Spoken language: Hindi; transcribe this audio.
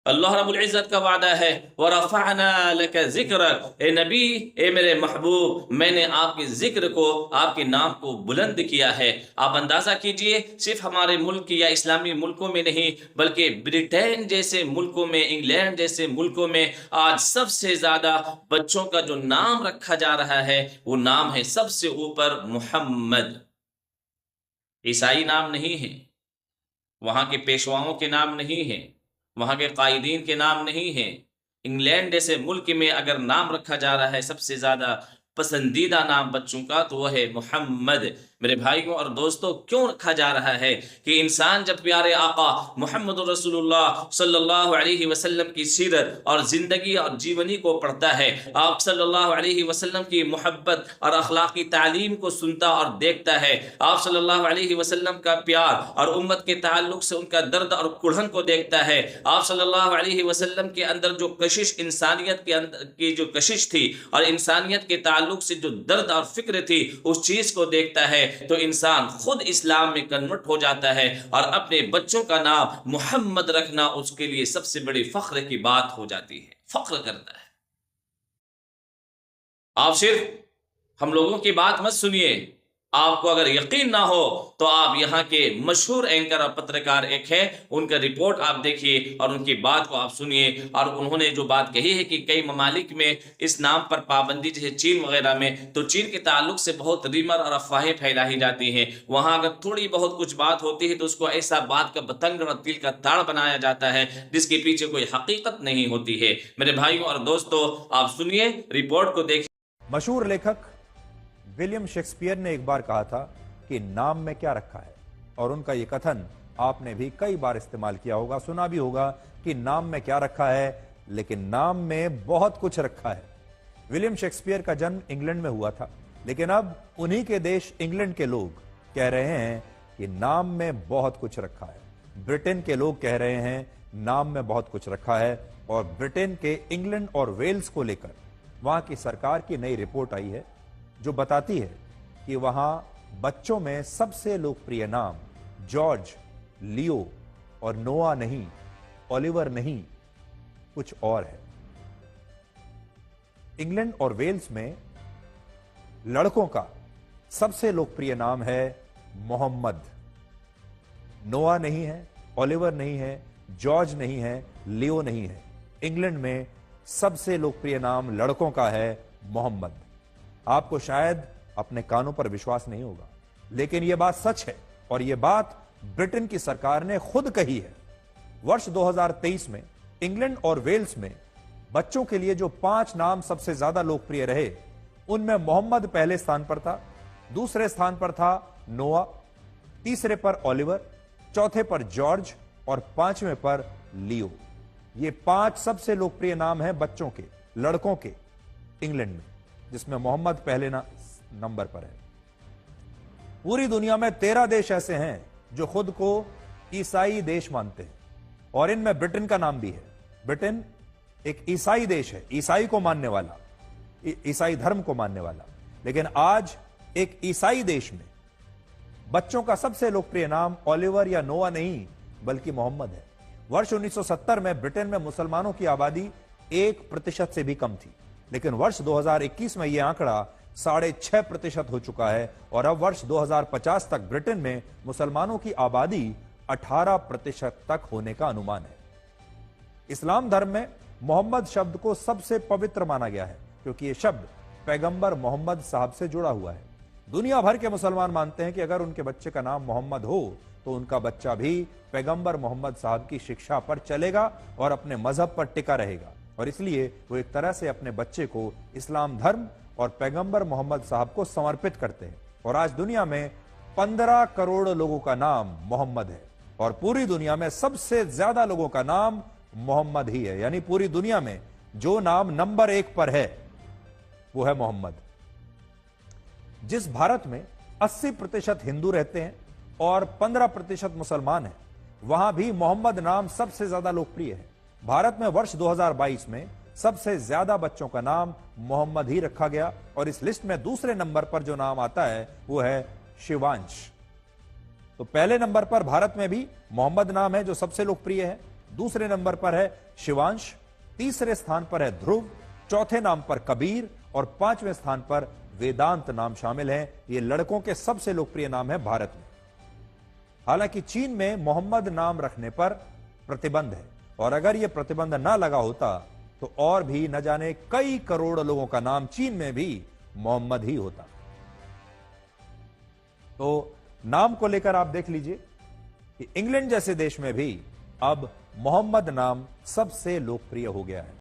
अल्लाह रब्बुल इज़्ज़त का वादा है, व रफ़अना लका ज़िक्रक, ए नबी, ए मेरे महबूब, मैंने आपके ज़िक्र को, आपके नाम को बुलंद किया है। आप अंदाज़ा कीजिए, सिर्फ़ हमारे मुल्क या इस्लामी मुल्कों में नहीं, बल्कि ब्रिटेन जैसे मुल्कों में, इंग्लैंड जैसे मुल्कों में आज सबसे ज़्यादा बच्चों का जो नाम रखा जा रहा है, वो नाम है सबसे ऊपर मुहम्मद। ईसाई नाम नहीं है, वहाँ के पेशवाओं के नाम नहीं हैं, वहाँ के कायदीन के नाम नहीं हैं। इंग्लैंड जैसे मुल्क में अगर नाम रखा जा रहा है सबसे ज़्यादा पसंदीदा नाम बच्चों का, तो वह है मुहम्मद। मेरे भाइयों और दोस्तों, क्यों रखा जा रहा है कि इंसान जब प्यारे आका मुहम्मद रसूलुल्लाह सल्लल्लाहु अलैहि वसल्लम की सीरत और ज़िंदगी और जीवनी को पढ़ता है, आप सल्लल्लाहु अलैहि वसल्लम की मोहब्बत और अखलाकी तालीम को सुनता और देखता है, आप सल्लल्लाहु अलैहि वसल्लम का प्यार और उम्मत के ताल्लुक से उनका दर्द और कुढ़न को देखता है, आप सल्लल्लाहु अलैहि वसल्लम के अंदर जो कशिश, इंसानियत के अंदर की जो कशिश थी और इंसानियत के ताल्लुक से जो दर्द और फिक्र थी, उस चीज़ को देखता है, तो इंसान खुद इस्लाम में कन्वर्ट हो जाता है और अपने बच्चों का नाम मोहम्मद रखना उसके लिए सबसे बड़ी फख्र की बात हो जाती है, फख्र करता है। आप सिर्फ हम लोगों की बात मत सुनिए, आपको अगर यकीन ना हो तो आप यहाँ के मशहूर एंकर और पत्रकार एक है, उनका रिपोर्ट आप देखिए और उनकी बात को आप सुनिए। और उन्होंने जो बात कही है कि कई ममालिक में इस नाम पर पाबंदी, जैसे चीन वगैरह में, तो चीन के ताल्लुक से बहुत रिमर और अफवाहें फैलाई जाती हैं। वहाँ अगर थोड़ी बहुत कुछ बात होती है तो उसको ऐसा बात का बतंगड़ और तिल का ताड़ बनाया जाता है जिसके पीछे कोई हकीकत नहीं होती है। मेरे भाइयों और दोस्तों, आप सुनिए, रिपोर्ट को देखिए। मशहूर लेखक विलियम शेक्सपियर ने एक बार कहा था कि नाम में क्या रखा है, और उनका यह कथन आपने भी कई बार इस्तेमाल किया होगा, सुना भी होगा कि नाम में क्या रखा है, लेकिन नाम में बहुत कुछ रखा है। विलियम शेक्सपियर का जन्म इंग्लैंड में हुआ था, लेकिन अब उन्हीं के देश इंग्लैंड के लोग कह रहे हैं कि नाम में बहुत कुछ रखा है। ब्रिटेन के लोग कह रहे हैं नाम में बहुत कुछ रखा है, और ब्रिटेन के इंग्लैंड और वेल्स को लेकर वहां की सरकार की नई रिपोर्ट आई है जो बताती है कि वहां बच्चों में सबसे लोकप्रिय नाम जॉर्ज, लियो और नोआ नहीं, ओलिवर नहीं, कुछ और है। इंग्लैंड और वेल्स में लड़कों का सबसे लोकप्रिय नाम है मोहम्मद। नोआ नहीं है, ओलिवर नहीं है, जॉर्ज नहीं है, लियो नहीं है। इंग्लैंड में सबसे लोकप्रिय नाम लड़कों का है मोहम्मद। आपको शायद अपने कानों पर विश्वास नहीं होगा, लेकिन यह बात सच है, और यह बात ब्रिटेन की सरकार ने खुद कही है। वर्ष 2023 में इंग्लैंड और वेल्स में बच्चों के लिए जो 5 नाम सबसे ज्यादा लोकप्रिय रहे, उनमें मोहम्मद पहले स्थान पर था, दूसरे स्थान पर था नोआ, तीसरे पर ओलिवर, चौथे पर जॉर्ज और 5वें पर लियो। ये 5 सबसे लोकप्रिय नाम हैं बच्चों के, लड़कों के, इंग्लैंड में, जिसमें मोहम्मद पहले नंबर पर है। पूरी दुनिया में 13 देश ऐसे हैं जो खुद को ईसाई देश मानते हैं, और इनमें ब्रिटेन का नाम भी है। ब्रिटेन एक ईसाई देश है, ईसाई को मानने वाला, ईसाई धर्म को मानने वाला। लेकिन आज एक ईसाई देश में बच्चों का सबसे लोकप्रिय नाम ओलिवर या नोआ नहीं, बल्कि मोहम्मद है। वर्ष 1970 में ब्रिटेन में मुसलमानों की आबादी 1% से भी कम थी, लेकिन वर्ष 2021 में यह आंकड़ा 6.5% हो चुका है, और अब वर्ष 2050 तक ब्रिटेन में मुसलमानों की आबादी 18% तक होने का अनुमान है। इस्लाम धर्म में मोहम्मद शब्द को सबसे पवित्र माना गया है, क्योंकि यह शब्द पैगंबर मोहम्मद साहब से जुड़ा हुआ है। दुनिया भर के मुसलमान मानते हैं कि अगर उनके बच्चे का नाम मोहम्मद हो तो उनका बच्चा भी पैगंबर मोहम्मद साहब की शिक्षा पर चलेगा और अपने मजहब पर टिका रहेगा, और इसलिए वो एक तरह से अपने बच्चे को इस्लाम धर्म और पैगंबर मोहम्मद साहब को समर्पित करते हैं। और आज दुनिया में 15 करोड़ लोगों का नाम मोहम्मद है, और पूरी दुनिया में सबसे ज्यादा लोगों का नाम मोहम्मद ही है। यानी पूरी दुनिया में जो नाम नंबर 1 पर है वो है मोहम्मद। जिस भारत में 80% हिंदू रहते हैं और 15% मुसलमान हैं, वहां भी मोहम्मद नाम सबसे ज्यादा लोकप्रिय है। भारत में वर्ष 2022 में सबसे ज्यादा बच्चों का नाम मोहम्मद ही रखा गया, और इस लिस्ट में दूसरे नंबर पर जो नाम आता है वो है शिवांश। तो पहले नंबर पर भारत में भी मोहम्मद नाम है जो सबसे लोकप्रिय है, दूसरे नंबर पर है शिवांश, तीसरे स्थान पर है ध्रुव, चौथे नाम पर कबीर और पांचवें स्थान पर वेदांत नाम शामिल हैं। ये लड़कों के सबसे लोकप्रिय नाम है भारत में। हालांकि चीन में मोहम्मद नाम रखने पर प्रतिबंध है, और अगर यह प्रतिबंध ना लगा होता तो और भी न जाने कई करोड़ लोगों का नाम चीन में भी मोहम्मद ही होता। तो नाम को लेकर आप देख लीजिए कि इंग्लैंड जैसे देश में भी अब मोहम्मद नाम सबसे लोकप्रिय हो गया है।